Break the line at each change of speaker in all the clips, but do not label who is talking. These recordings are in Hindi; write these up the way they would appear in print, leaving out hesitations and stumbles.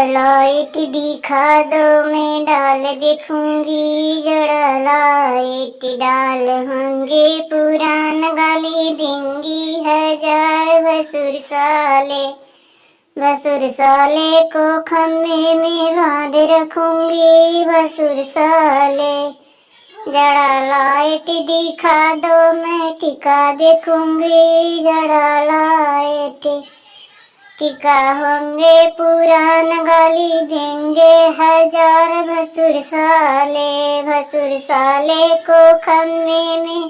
लाइट दिखा दो, मैं डाल देखूंगी। जरा लाइट डाल होंगे पुरान, गाली देंगी हजार भसुर साले। भसुर साले को खम्भे में बांध रखूंगी। भसुर साले जरा लाइट दिखा दो, मैं टिका देखूंगी। जरा लाइट टिका होंगे पुरान, गाली देंगे हजार भसुर साले। भसुर साले को खम्भे में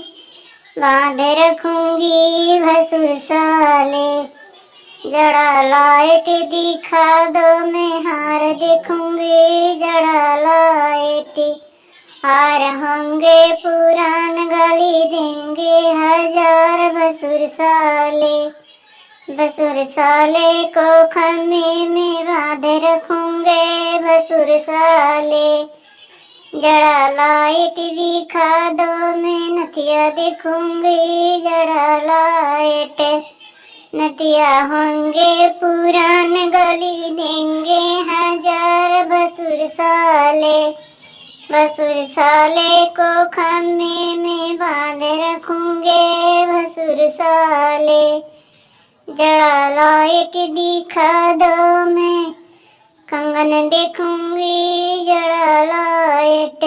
बांध रखूंगी। भसुर साले जरा लाइट दिखा दो, मैं हार देखूंगी। जरा लाइट हार होंगे पुरान, गाली देंगे हजार भसुर साले। भसुर साले को खम्भे में बांध रखूंगे। भसुर साले जरा लाइट दिखा दो, मैं नथिया देखूंगी। जरा लाइट नदिया होंगे पुरान, गाली देंगे हजार भसुर साले। भसुर साले को खम्भे में बांध रखूंगे। भसुर साले जरा लाइट दिखा दो, मैं कंगन देखूंगी। जरा लाइट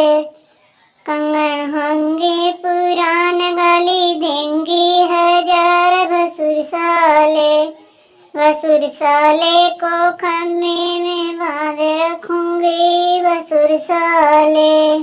कंगन होंगे पुरान, गाली देंगी हजार भसुर साले। भसुर साले को खम्भे में बांध रखूंगी। भसुर साले।